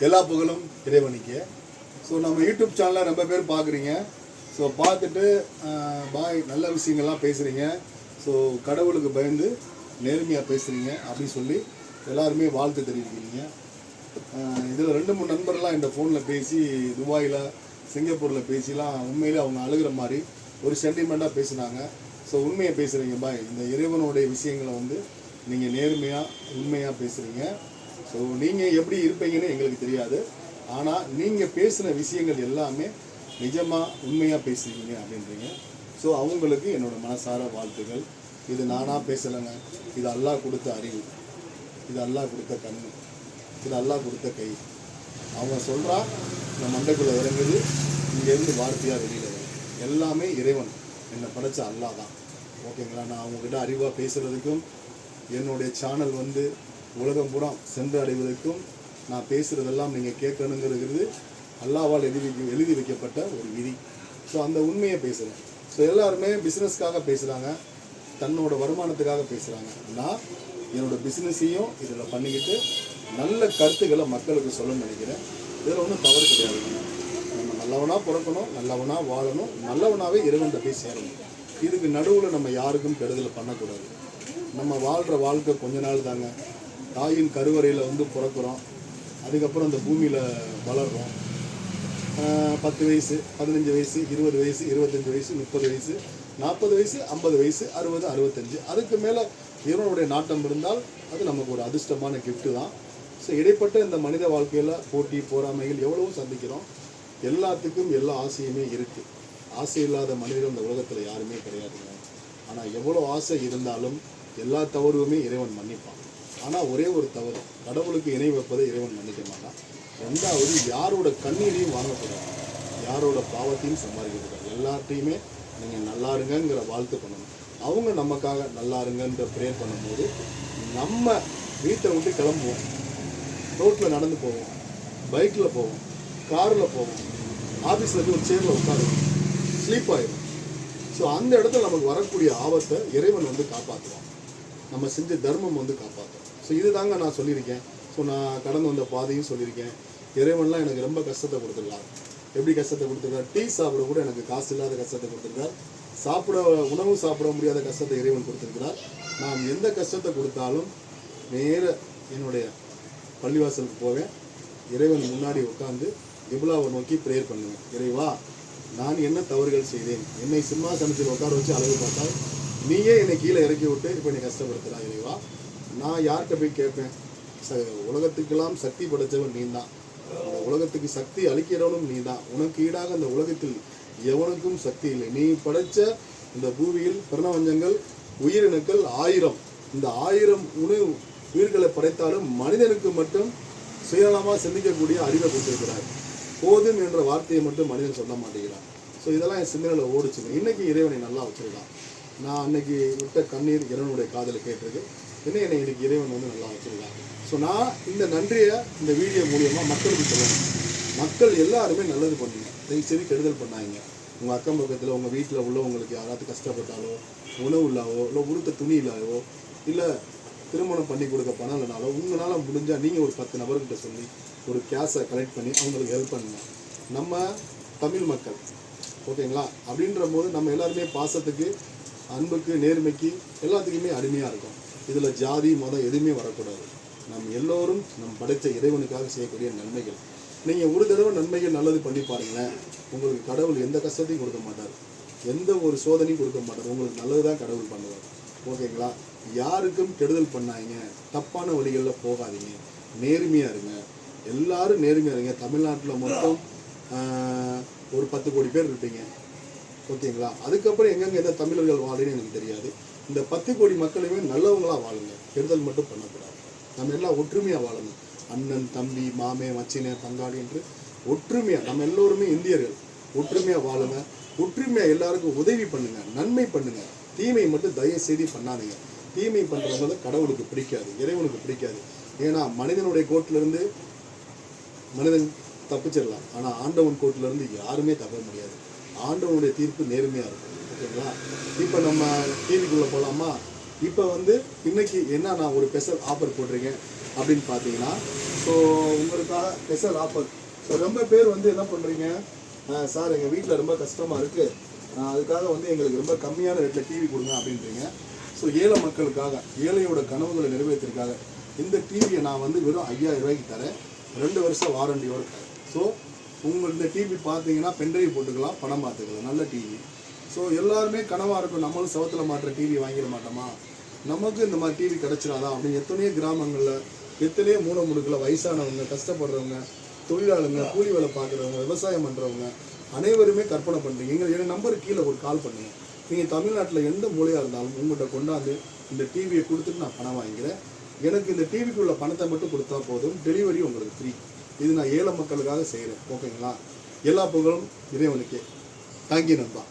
எல்லா புகழும் இறைவனுக்கு. ஸோ நம்ம யூடியூப் சேனலில் ரொம்ப பேர் பார்க்குறீங்க. ஸோ பார்த்துட்டு பாய் நல்ல விஷயங்கள்லாம் பேசுகிறீங்க. ஸோ கடவுளுக்கு பயந்து நேர்மையாக பேசுகிறீங்க அப்படின்னு சொல்லி எல்லாருமே வாழ்த்து தெரிவிக்கிறீங்க. இதில் 2-3 நண்பர்லாம் இந்த ஃபோனில் பேசி துபாயில் சிங்கப்பூரில் பேசிலாம் உண்மையிலே அவங்க அழுகிற மாதிரி ஒரு சென்டிமெண்ட்டாக பேசுனாங்க. ஸோ உண்மையை பேசுகிறீங்க பாய். இந்த இறைவனுடைய விஷயங்களை வந்து நீங்கள் நேர்மையாக உண்மையாக பேசுகிறீங்க. ஸோ நீங்கள் எப்படி இருப்பீங்கன்னு எங்களுக்கு தெரியாது. ஆனால் நீங்கள் பேசின விஷயங்கள் எல்லாமே நிஜமாக உண்மையாக பேசுகிறீங்க அப்படின்றீங்க. ஸோ அவங்களுக்கு என்னோடய மனசார வாழ்த்துக்கள். இது நானாக பேசலைங்க. இது அல்லாஹ் கொடுத்த அறிவு, இது அல்லாஹ் கொடுத்த கண், இது அல்லாஹ் கொடுத்த கை. அவங்க சொல்கிறா இந்த மண்டைக்குள்ளே இறங்குது, இங்கேருந்து வார்த்தையாக வெளியில் வருது. எல்லாமே இறைவன் என்னை படைச்ச அல்லாஹ் தான். ஓகேங்களா? நான் அவங்கக்கிட்ட அறிவாக பேசுகிறதுக்கும் என்னுடைய சேனல் வந்து உலகம் பூரா சென்று அடைவதற்கும் நான் பேசுகிறதெல்லாம் நீங்கள் கேட்கணுங்கிறது அல்லாஹ்வால் எழுதி வைக்கப்பட்ட ஒரு விதி. ஸோ அந்த உண்மையை பேசுகிறேன். ஸோ எல்லாருமே பிஸ்னஸ்க்காக பேசுகிறாங்க, தன்னோட வருமானத்துக்காக பேசுகிறாங்க. நான் என்னோடய பிஸ்னஸையும் இதில் பண்ணிக்கிட்டு நல்ல கருத்துக்களை மக்களுக்கு சொல்லணும்னு நினைக்கிறேன். இதில் ஒன்றும் தவறு கிடையாது. நம்ம நல்லவனாக பிறக்கணும், நல்லவனாக வாழணும், நல்லவனாகவே இறைவன்கிட்ட போய் சேரணும். இதுக்கு நடுவில் நம்ம யாருக்கும் கெடுதல் பண்ணக்கூடாது. நம்ம வாழ்கிற வாழ்க்கை கொஞ்ச நாள் தாங்க. தாயின் கருவறையில் வந்து பிறக்கிறோம், அதுக்கப்புறம் அந்த பூமியில் வளர்கிறோம். 10 வயசு, 15 வயசு, 20 வயசு, 25 வயசு, 30 வயசு, 40 வயசு, 50 வயசு, 60, 65, அதுக்கு மேலே இறைவனுடைய நாட்டம் இருந்தால் அது நமக்கு ஒரு அதிர்ஷ்டமான கிஃப்ட்டு தான். ஸோ இடைப்பட்ட இந்த மனித வாழ்க்கையில் போட்டி போராமைகள் எவ்வளவோ சந்திக்கிறோம். எல்லாத்துக்கும் எல்லா ஆசையுமே இருக்குது. ஆசை இல்லாத மனிதர்கள் இந்த உலகத்தில் யாருமே கிடையாதுங்க. ஆனால் எவ்வளோ ஆசை இருந்தாலும் எல்லா தவறுமே இறைவன் மன்னிப்பான். ஆனால் ஒரே ஒரு தவறு, கடவுளுக்கு இணை வைப்பதை இறைவன் மன்னிக்க மாட்டான். 2வது, யாரோட கண்ணீரையும் வாங்கக்கூடாது, யாரோட பாவத்தையும் சம்பாதிக்கக்கூடாது. எல்லாத்தையுமே நீங்கள் நல்லா இருங்கிற வாழ்த்து பண்ணணும். அவங்க நமக்காக நல்லா இருங்கன்ற ப்ரேயர் பண்ணும்போது நம்ம வீட்டை விட்டு கிளம்புவோம், ரோட்டில் நடந்து போவோம், பைக்கில் போவோம், காரில் போவோம், ஆஃபீஸில் போய் ஒரு சேரில் உட்காருவோம், ஸ்லீப் ஆகிடும். ஸோ அந்த இடத்துல நமக்கு வரக்கூடிய ஆபத்தை இறைவன் வந்து காப்பாற்றுவான். நம்ம செஞ்ச தர்மம் வந்து காப்பாற்றும். ஸோ இது தாங்க நான் சொல்லியிருக்கேன். ஸோ நான் கடந்து வந்த பாதையும் சொல்லியிருக்கேன். இறைவன்லாம் எனக்கு ரொம்ப கஷ்டத்தை கொடுத்துருக்கார். எப்படி கஷ்டத்தை கொடுத்துருக்கார்? டீ சாப்பிட கூட எனக்கு காசு இல்லாத கஷ்டத்தை கொடுத்துருக்கார். உணவு சாப்பிட முடியாத கஷ்டத்தை இறைவன் கொடுத்துருக்கிறார். நான் எந்த கஷ்டத்தை கொடுத்தாலும் நேர என்னுடைய பள்ளிவாசலுக்கு போவேன், இறைவன் முன்னாடி உட்காந்து கிப்லாவை நோக்கி ப்ரேயர் பண்ணுவேன். இறைவா, நான் என்ன தவறுகள் செய்தேன்? என்னை சிம்மாசனத்தில் உட்கார வச்சு அழகு பார்த்தால் நீயே என்னை கீழே இறக்கி விட்டு இப்போ என்னை கஷ்டப்படுத்துகிறா. இறைவா, நான் யார்கிட்ட போய் கேட்பேன்? உலகத்துக்கெல்லாம் சக்தி படைத்தவன் நீ தான், அந்த உலகத்துக்கு சக்தி அளிக்கிறவனும் நீ தான். உனக்கு ஈடாக அந்த உலகத்தில் எவனுக்கும் சக்தி இல்லை. நீ படைத்த இந்த பூமியில் பிரணவஞ்சங்கள் உயிரினங்கள் 1000, இந்த 1000 உயிர்களை படைத்தாலும் மனிதனுக்கு மட்டும் சுயநலமாக சிந்திக்கக்கூடிய அறிவை கொடுத்திருக்கிறார். போதும் என்ற வார்த்தையை மட்டும் மனிதன் சொல்ல மாட்டேங்கிறான். ஸோ இதெல்லாம் என் சிந்தனையில் ஓடிச்சுங்க. இன்றைக்கி இறைவனை நல்லா வச்சுருக்கான். நான் அன்னைக்கு விட்ட கண்ணீர் இறைவனுடைய காதில் கேட்டிருக்கு. என்னை இன்றைக்கி இறைவன் வந்து நல்லா வச்சுருக்கான். ஸோ நான் இந்த நன்றியை இந்த வீடியோ மூலியமாக மக்களுக்கு சொல்லணும். மக்கள் எல்லாருமே நல்லது பண்ணுங்க, தயவுசெய்து கெடுதல் பண்ணாங்க. உங்கள் அக்கம் பக்கத்தில் உங்கள் வீட்டில் உள்ளவங்களுக்கு யாராவது கஷ்டப்பட்டாலோ, உணவு இல்லாவோ, இல்லை உடுத்த துணி இல்லாவோ, இல்லை திருமணம் பண்ணி கொடுக்க பணம் இல்லைனாலோ, உங்களால் முடிஞ்சால் நீங்கள் ஒரு 10 நபர்கிட்ட சொல்லி ஒரு கேஷை கலெக்ட் பண்ணி அவங்களுக்கு ஹெல்ப் பண்ணுங்க. நம்ம தமிழ் மக்கள், ஓகேங்களா? அப்படின்ற போது நம்ம எல்லாருமே பாசத்துக்கு, அன்புக்கு, நேர்மைக்கு எல்லாத்துக்குமே அடிமையாக இருக்கும். இதில் ஜாதி மதம் எதுவுமே வரக்கூடாது. நம்ம எல்லோரும் நம் படைத்த இறைவனுக்காக செய்யக்கூடிய நன்மைகள். நீங்கள் ஒரு தடவை நன்மைகள் நல்லது பண்ணி பாருங்களேன், உங்களுக்கு கடவுள் எந்த கஷ்டத்தையும் கொடுக்க மாட்டார், எந்த ஒரு சோதனையும் கொடுக்க மாட்டார். உங்களுக்கு நல்லது தான் கடவுள் பண்ணுவார். ஓகேங்களா? யாருக்கும் கெடுதல் பண்ணாதீங்க, தப்பான வழிகளில் போகாதீங்க, நேர்மையாக இருங்க. எல்லாரும் நேர்மையாக இருங்க. தமிழ்நாட்டில் மொத்தம் ஒரு 10 கோடி பேர் இருப்பீங்க, ஓகேங்களா? அதுக்கப்புறம் எங்கெங்கே எந்த தமிழர்கள் வாழுன்னு எனக்கு தெரியாது. இந்த 10 கோடி மக்களுமே நல்லவங்களாக வாழுங்க, கெடுதல் மட்டும் பண்ணக்கூடாது. நம்ம எல்லாம் ஒற்றுமையாக வாழணும். அண்ணன் தம்பி மாமே மச்சினே பங்காளி என்று ஒற்றுமையாக நம்ம எல்லோருமே இந்தியர்கள் ஒற்றுமையாக வாழுங்க. ஒற்றுமையாக எல்லாருக்கும் உதவி பண்ணுங்க, நன்மை பண்ணுங்க. தீமை மட்டும் தயவு செய்து பண்ணாதீங்க. தீமை பண்ணுறவங்க கடவுளுக்கு பிடிக்காது, இறைவனுக்கு பிடிக்காது. ஏன்னா மனிதனுடைய கோட்டிலிருந்து மனிதன் தப்பிச்சிடலாம், ஆனால் ஆண்டவன் கோட்டிலிருந்து யாருமே தப்ப முடியாது. ஆண்டவனுடைய தீர்ப்பு நேர்மையாக இருக்கும். ஓகேங்களா? இப்போ நம்ம டிவிக்குள்ளே போகலாமா? இப்போ வந்து இன்றைக்கி என்ன நான் ஒரு ஸ்பெஷல் ஆஃபர் போட்டிருக்கேன் அப்படின்னு பார்த்தீங்கன்னா, ஸோ உங்களுக்காக ஸ்பெஷல் ஆஃபர். ஸோ ரொம்ப பேர் வந்து என்ன பண்ணுறீங்க, சார் எங்கள் வீட்டில் ரொம்ப கஷ்டமாக இருக்குது, அதுக்காக வந்து எங்களுக்கு ரொம்ப கம்மியான ரேட்டில் டிவி கொடுங்க அப்படின்றீங்க. ஸோ ஏழை மக்களுக்காக, ஏழையோட கனவுகளை நிறைவேற்றிருக்காக இந்த டிவியை நான் வந்து வெறும் 5000 ரூபாய்க்கு தரேன், 2 வருஷம் வாரண்டியோடு தரேன். ஸோ இந்த டிவி பார்த்தீங்கன்னா பென்ட்ரைவ் போட்டுக்கலாம், படம் பார்த்துக்கலாம், நல்ல டிவி. ஸோ எல்லாருமே கனவாக இருக்கும், நம்மளும் சவத்தில் மாட்டுற டிவி வாங்கிட மாட்டோமா, நமக்கு இந்த மாதிரி டிவி கிடச்சிடாதான் அப்படின்னு எத்தனையோ கிராமங்களில், எத்தனையோ மூட முடுக்கில் வயசானவங்க, கஷ்டப்படுறவங்க, தொழிலாளங்க, கூலி வேலை பார்க்குறவங்க, விவசாயம் பண்ணுறவங்க அனைவருமே கற்பனை பண்ணுறீங்க. எங்கள் நம்பருக்கு கீழே ஒரு கால் பண்ணுங்கள். நீங்கள் தமிழ்நாட்டில் எந்த மூலையாக இருந்தாலும் உங்கள்கிட்ட கொண்டாந்து இந்த டிவியை கொடுத்துட்டு நான் பணம் வாங்கிக்கிறேன், எனக்கு இந்த டிவிக்குள்ள பணத்தை மட்டும் கொடுத்தா போதும், டெலிவரி உங்களுக்கு ஃப்ரீ. இது நான் ஏழை மக்களுக்காக செய்கிறேன். ஓகேங்களா? எல்லா புகழும் இறைவனுக்கே. தேங்க்யூ நண்பா.